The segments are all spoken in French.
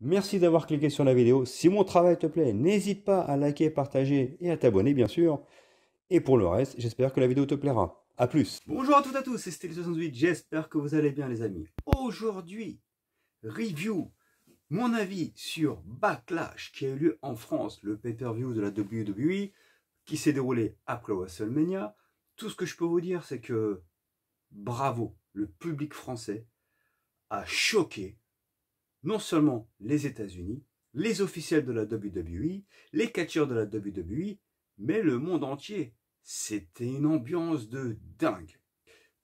Merci d'avoir cliqué sur la vidéo. Si mon travail te plaît, n'hésite pas à liker, partager et à t'abonner, bien sûr. Et pour le reste, j'espère que la vidéo te plaira. A plus. Bonjour à toutes et à tous, c'est Style68. J'espère que vous allez bien, les amis. Aujourd'hui, review, mon avis sur Backlash qui a eu lieu en France, le pay-per-view de la WWE qui s'est déroulé après WrestleMania. Tout ce que je peux vous dire, c'est que bravo, le public français a choqué non seulement les États-Unis, les officiels de la WWE, les catcheurs de la WWE, mais le monde entier. C'était une ambiance de dingue.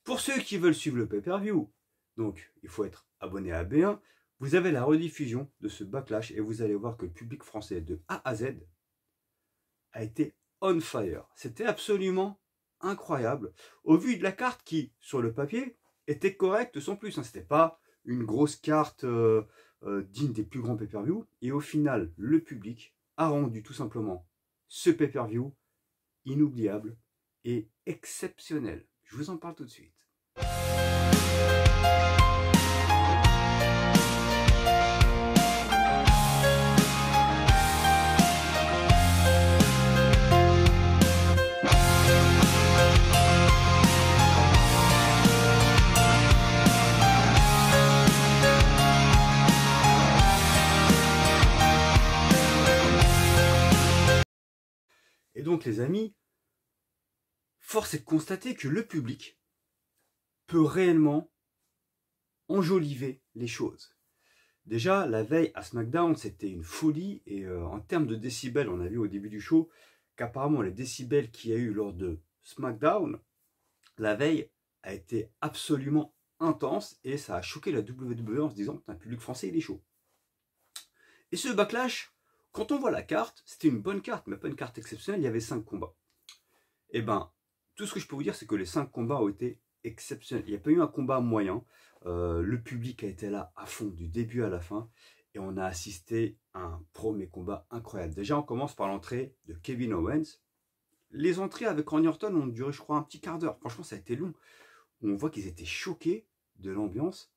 Pour ceux qui veulent suivre le pay-per-view, donc il faut être abonné à B1, vous avez la rediffusion de ce Backlash et vous allez voir que le public français de A à Z a été on fire. C'était absolument incroyable. Au vu de la carte qui, sur le papier, était correcte sans plus. C'était pas une grosse carte digne des plus grands pay-per-view. Et au final, le public a rendu tout simplement ce pay-per-view inoubliable et exceptionnel. Je vous en parle tout de suite. Et donc les amis, force est de constater que le public peut réellement enjoliver les choses. Déjà, la veille à SmackDown, c'était une folie. Et en termes de décibels, on a vu au début du show qu'apparemment les décibels qu'il y a eu lors de SmackDown, la veille, a été absolument intense. Et ça a choqué la WWE en se disant que le public français, il est chaud. Et ce Backlash, quand on voit la carte, c'était une bonne carte, mais pas une carte exceptionnelle, il y avait 5 combats. Et ben, tout ce que je peux vous dire, c'est que les 5 combats ont été exceptionnels. Il n'y a pas eu un combat moyen. Le public a été là à fond, du début à la fin. Et on a assisté à un premier combat incroyable. Déjà, on commence par l'entrée de Kevin Owens. Les entrées avec Randy Orton ont duré, je crois, un petit quart d'heure. Franchement, ça a été long. On voit qu'ils étaient choqués de l'ambiance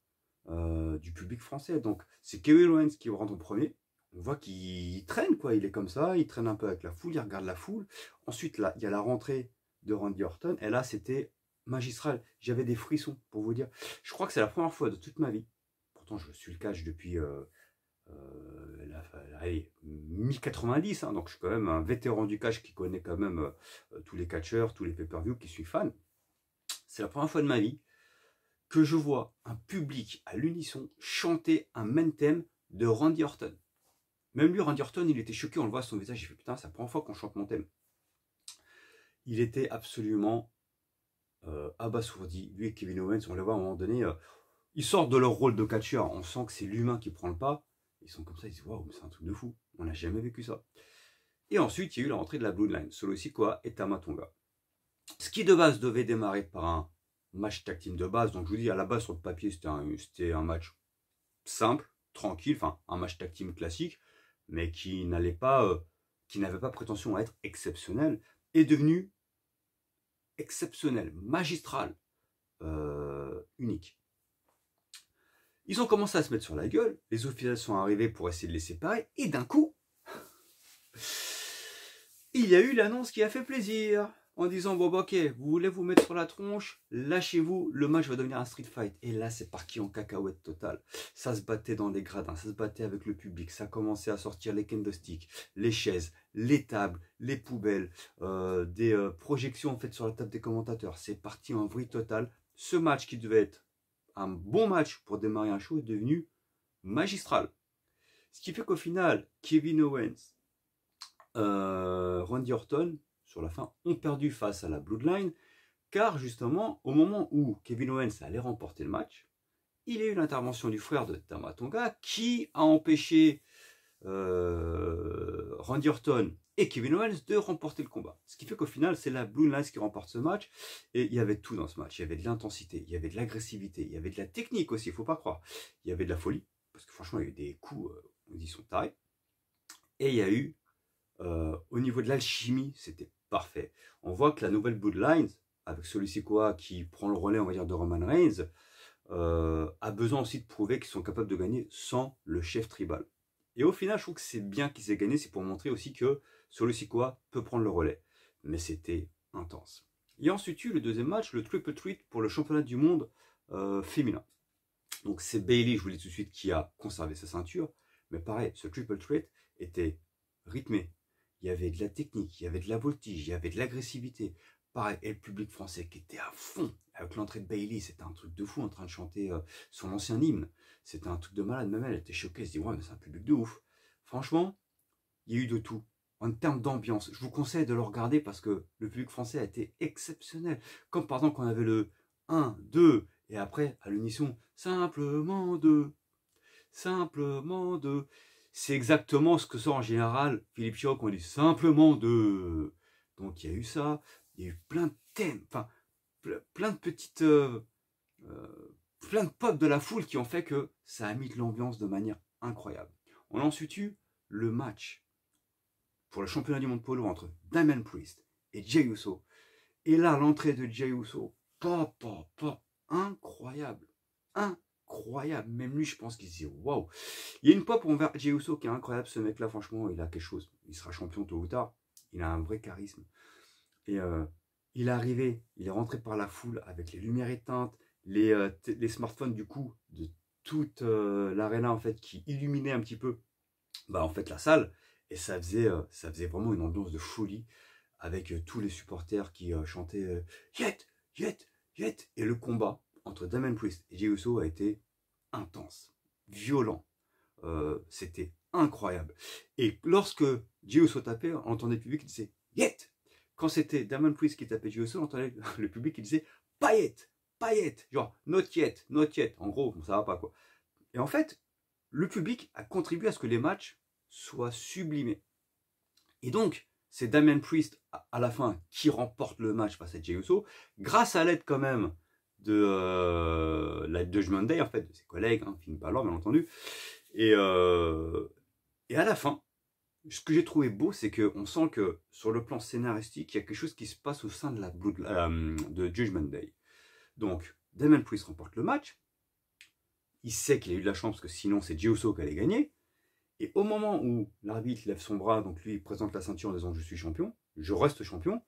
du public français. Donc, c'est Kevin Owens qui rentre en premier. On voit qu'il traîne, quoi. Il est comme ça, il traîne un peu avec la foule, il regarde la foule. Ensuite, là, il y a la rentrée de Randy Orton. Et là, c'était magistral. J'avais des frissons, pour vous dire. Je crois que c'est la première fois de toute ma vie. Pourtant, je suis le catch depuis mi-90. Donc, je suis quand même un vétéran du catch qui connaît quand même tous les catcheurs, tous les pay-per-view, qui suis fan. C'est la première fois de ma vie que je vois un public à l'unisson chanter un main theme de Randy Orton. Même lui, Randy Orton, il était choqué, on le voit à son visage, il fait putain, c'est la première fois qu'on chante mon thème. Il était absolument abasourdi. Lui et Kevin Owens, on les voit à un moment donné, ils sortent de leur rôle de catcheur, on sent que c'est l'humain qui prend le pas. Ils sont comme ça, ils disent waouh, mais c'est un truc de fou, on n'a jamais vécu ça. Et ensuite, il y a eu la rentrée de la Bloodline, Solo Sikoa et Tama Tonga. Ce qui de base devait démarrer par un match tag team de base. Donc je vous dis, à la base, sur le papier, c'était un match simple, tranquille, enfin un match tag team classique, mais qui n'avait pas prétention à être exceptionnel, est devenu exceptionnel, magistral, unique. Ils ont commencé à se mettre sur la gueule, les officiels sont arrivés pour essayer de les séparer, et d'un coup, il y a eu l'annonce qui a fait plaisir, en disant bon bah, ok, vous voulez vous mettre sur la tronche, lâchez-vous, le match va devenir un street fight. Et là c'est parti en cacahuète totale. Ça se battait dans les gradins, ça se battait avec le public, ça commençait à sortir les candlesticks, les chaises, les tables, les poubelles, des projections faites sur la table des commentateurs. C'est parti en vrille totale. Ce match qui devait être un bon match pour démarrer un show est devenu magistral. Ce qui fait qu'au final, Kevin Owens, Randy Orton, sur la fin, ont perdu face à la Bloodline, car justement, au moment où Kevin Owens allait remporter le match, il y a eu l'intervention du frère de Tama Tonga qui a empêché Randy Orton et Kevin Owens de remporter le combat. Ce qui fait qu'au final, c'est la Bloodline qui remporte ce match. Et il y avait tout dans ce match. Il y avait de l'intensité, il y avait de l'agressivité, il y avait de la technique aussi, il ne faut pas croire. Il y avait de la folie, parce que franchement, il y a eu des coups, on dit, sont tarés. Et il y a eu, au niveau de l'alchimie, c'était parfait. On voit que la nouvelle Bloodline, avec Solo Sikoa qui prend le relais, on va dire, de Roman Reigns, a besoin aussi de prouver qu'ils sont capables de gagner sans le chef tribal. Et au final, je trouve que c'est bien qu'il s'est gagné, c'est pour montrer aussi que Solo Sikoa peut prendre le relais. Mais c'était intense. Et ensuite, le deuxième match, le triple threat pour le championnat du monde féminin. Donc c'est Bayley, je vous le dis tout de suite, qui a conservé sa ceinture. Mais pareil, ce triple threat était rythmé. Il y avait de la technique, il y avait de la voltige, il y avait de l'agressivité. Pareil, et le public français qui était à fond. Avec l'entrée de Bayley, c'était un truc de fou en train de chanter son ancien hymne. C'était un truc de malade. Même elle était choquée, elle se dit ouais mais c'est un public de ouf. Franchement, il y a eu de tout. En termes d'ambiance, je vous conseille de le regarder parce que le public français a été exceptionnel. Comme par exemple quand on avait le 1, 2, et après à l'unisson, simplement 2, simplement 2. C'est exactement ce que sort en général Philippe Chiot quand on dit simplement 2. Donc il y a eu ça, il y a eu plein de thèmes, enfin plein de petites... plein de pop de la foule qui ont fait que ça a mis de l'ambiance de manière incroyable. On a ensuite eu le match pour le championnat du monde polo entre Damien Priest et Jey Uso. Et là, l'entrée de Jey Uso, incroyable, incroyable. Même lui, je pense qu'il se dit waouh. Il y a une pop envers Jey Uso qui est incroyable. Ce mec-là, franchement, il a quelque chose. Il sera champion tôt ou tard. Il a un vrai charisme. Et il est arrivé, il est rentré par la foule avec les lumières éteintes, les smartphones du coup de toute l'arena en fait qui illuminait un petit peu en fait la salle. Et ça faisait vraiment une ambiance de folie avec tous les supporters qui chantaient Yet, Yet, Yet. Et le combat entre Damien Priest et Jey Uso a été intense, violent. C'était incroyable. Et lorsque Jey Uso tapait, on entendait le public qui disait Yet. Quand c'était Damien Priest qui tapait Jey Uso, on entendait le public qui disait pas yet, pas yet. Genre not yet, not yet. En gros, ça va pas quoi. Et en fait, le public a contribué à ce que les matchs soient sublimés. Et donc, c'est Damien Priest à la fin qui remporte le match face à Jey Uso, grâce à l'aide quand même de la Judgment Day, en fait, de ses collègues, Finn Balor bien entendu. Et à la fin, ce que j'ai trouvé beau, c'est qu'on sent que sur le plan scénaristique, il y a quelque chose qui se passe au sein de de Judgment Day. Donc, Damien Priest remporte le match. Il sait qu'il a eu de la chance parce que sinon c'est Jey Uso qui allait gagner. Et au moment où l'arbitre lève son bras, donc lui il présente la ceinture en disant je suis champion, je reste champion,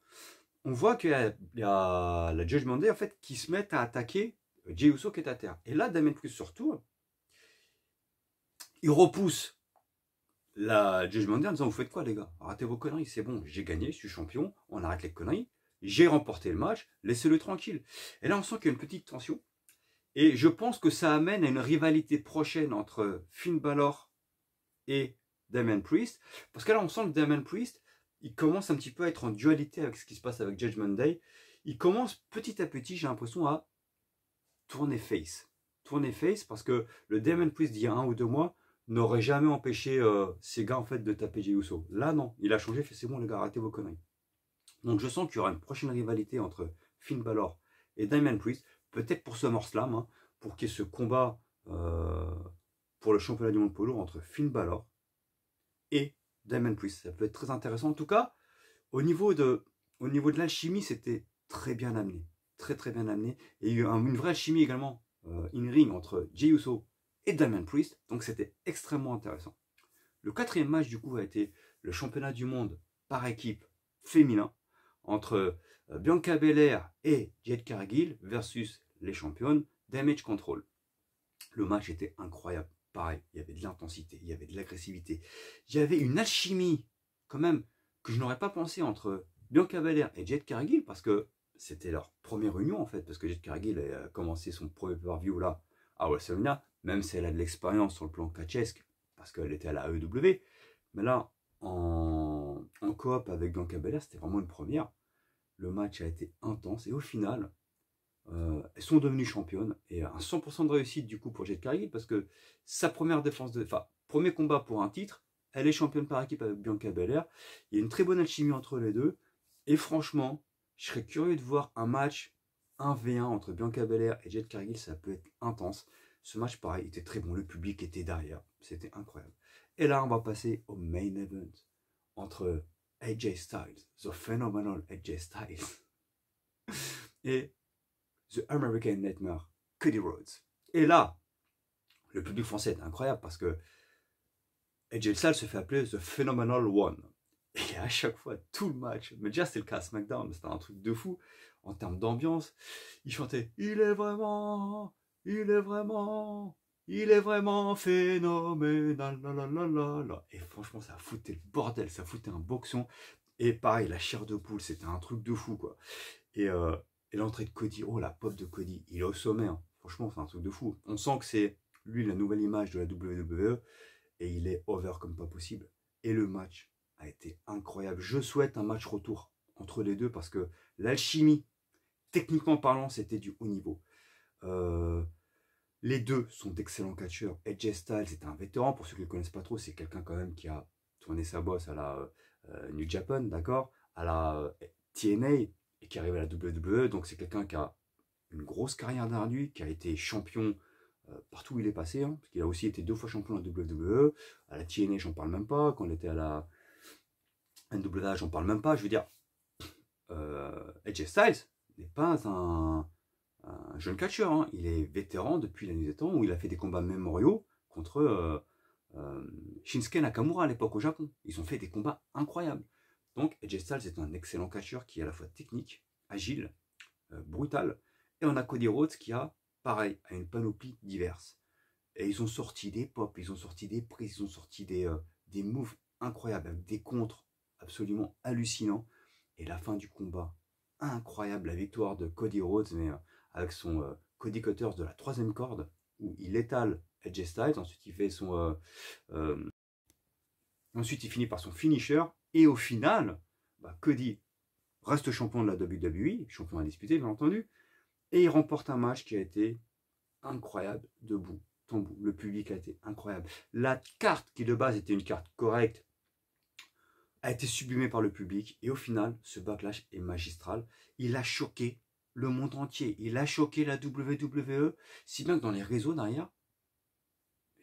on voit qu'il y a la Judgment Day en fait qui se met à attaquer Jey Uso qui est à terre. Et là, Damien Priest se retourne, il repousse la Judgment Day en disant vous faites quoi les gars? Arrêtez vos conneries, c'est bon, j'ai gagné, je suis champion, on arrête les conneries, j'ai remporté le match, laissez-le tranquille. Et là on sent qu'il y a une petite tension. Et je pense que ça amène à une rivalité prochaine entre Finn Balor et Damien Priest. Parce que là, on sent que Damien Priest, il commence un petit peu à être en dualité avec ce qui se passe avec Judgment Day. Il commence petit à petit, j'ai l'impression, à tourner face. Tourner face parce que le Damien Priest d'il y a 1 ou 2 mois n'aurait jamais empêché ces gars en fait de taper Jey Uso. Là, non. Il a changé, fait c'est bon les gars, arrêtez vos conneries. Donc je sens qu'il y aura une prochaine rivalité entre Finn Balor et Damien Priest. Peut-être pour SummerSlam, pour qu'il y ait ce combat pour le championnat du monde polo entre Finn Balor et Damien Priest. Ça peut être très intéressant. En tout cas, au niveau de l'alchimie, c'était très bien amené. Très très bien amené. Et il y a eu une vraie alchimie également in-ring entre Jey Uso et Damien Priest. Donc c'était extrêmement intéressant. Le 4e match du coup a été le championnat du monde par équipe féminin entre Bianca Belair et Jade Cargill versus les championnes Damage Control. Le match était incroyable. Pareil, il y avait de l'intensité, il y avait de l'agressivité. Il y avait une alchimie, quand même, que je n'aurais pas pensé entre Bianca Belair et Jade Cargill, parce que c'était leur première union, en fait, parce que Jade Cargill a commencé son premier pay-per-view là, à WrestleMania, même si elle a de l'expérience sur le plan catchesque, parce qu'elle était à la AEW. Mais là, en coop avec Bianca Belair, c'était vraiment une première. Le match a été intense, et au final... elles sont devenues championnes et un 100% de réussite du coup pour Jade Cargill parce que sa première premier combat pour un titre, elle est championne par équipe avec Bianca Belair. Il y a une très bonne alchimie entre les deux et franchement, je serais curieux de voir un match 1v1 entre Bianca Belair et Jade Cargill, ça peut être intense. Ce match pareil était très bon, le public était derrière, c'était incroyable. Et là on va passer au main event entre AJ Styles, The Phenomenal AJ Styles et The American Nightmare, Cody Rhodes. Et là, le public français est incroyable parce que AJ Styles se fait appeler The Phenomenal One. Et à chaque fois, tout le match, mais déjà c'était le cas à SmackDown, c'était un truc de fou en termes d'ambiance. Il chantait « il est vraiment phénoménal, la la la la la ». Et franchement, ça foutait le bordel, ça foutait un boxon. Et pareil, la chair de poule, c'était un truc de fou, quoi. Et l'entrée de Cody, oh la pop de Cody, il est au sommet, hein. Franchement, c'est un truc de fou. On sent que c'est lui la nouvelle image de la WWE et il est over comme pas possible. Et le match a été incroyable. Je souhaite un match retour entre les deux parce que l'alchimie, techniquement parlant, c'était du haut niveau. Les deux sont d'excellents catcheurs. AJ Styles, c'est un vétéran. Pour ceux qui ne le connaissent pas trop, c'est quelqu'un quand même qui a tourné sa bosse à la New Japan, d'accord, à la TNA et qui arrive à la WWE. Donc c'est quelqu'un qui a une grosse carrière derrière lui, qui a été champion partout où il est passé, hein, parce qu'il a aussi été 2 fois champion à la WWE. À la TNA, j'en parle même pas. Quand il était à la NWA, j'en parle même pas. Je veux dire, AJ Styles n'est pas un jeune catcheur, hein. Il est vétéran depuis la nuit des temps où il a fait des combats mémoriaux contre Shinsuke Nakamura à l'époque au Japon. Ils ont fait des combats incroyables. Donc AJ Styles est un excellent catcheur qui est à la fois technique, agile, brutal. Et on a Cody Rhodes qui a, pareil, a une panoplie diverse. Et ils ont sorti des pops, ils ont sorti des prises, ils ont sorti des moves incroyables, avec des contres absolument hallucinants. Et la fin du combat, incroyable, la victoire de Cody Rhodes, mais avec son Cody Cutters de la 3e corde, où il étale AJ Styles, ensuite il fait son... ensuite il finit par son finisher, et au final, bah, Cody reste champion de la WWE, champion indisputé bien entendu, et il remporte un match qui a été incroyable de bout en bout. Le public a été incroyable. La carte, qui de base était une carte correcte, a été sublimée par le public. Et au final, ce backlash est magistral. Il a choqué le monde entier. Il a choqué la WWE. Si bien que dans les réseaux derrière,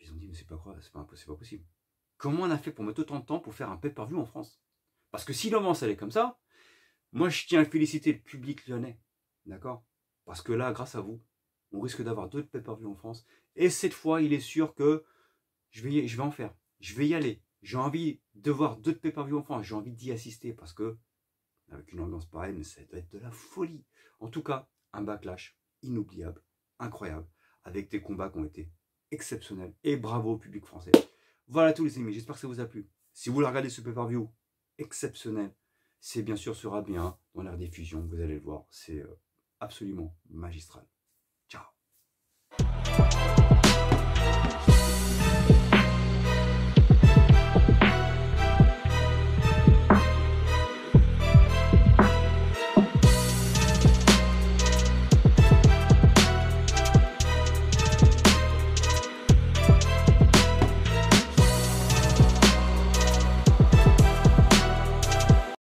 ils ont dit, mais c'est pas possible. Comment on a fait pour mettre autant de temps pour faire un pay-per-view en France? Parce que si l'ambiance allait comme ça, moi je tiens à féliciter le public lyonnais. D'accord? Parce que là, grâce à vous, on risque d'avoir d'autres pay-per-view en France. Et cette fois, il est sûr que je vais en faire. Je vais y aller. J'ai envie de voir d'autres pay-per-view en France. J'ai envie d'y assister parce que, avec une ambiance pareille, mais ça doit être de la folie. En tout cas, un backlash inoubliable, incroyable, avec des combats qui ont été exceptionnels. Et bravo au public français. Voilà tous les amis, j'espère que ça vous a plu. Si vous voulez regarder ce pay-per-view exceptionnel, c'est bien sûr sera bien dans la rediffusion. Vous allez le voir, c'est absolument magistral.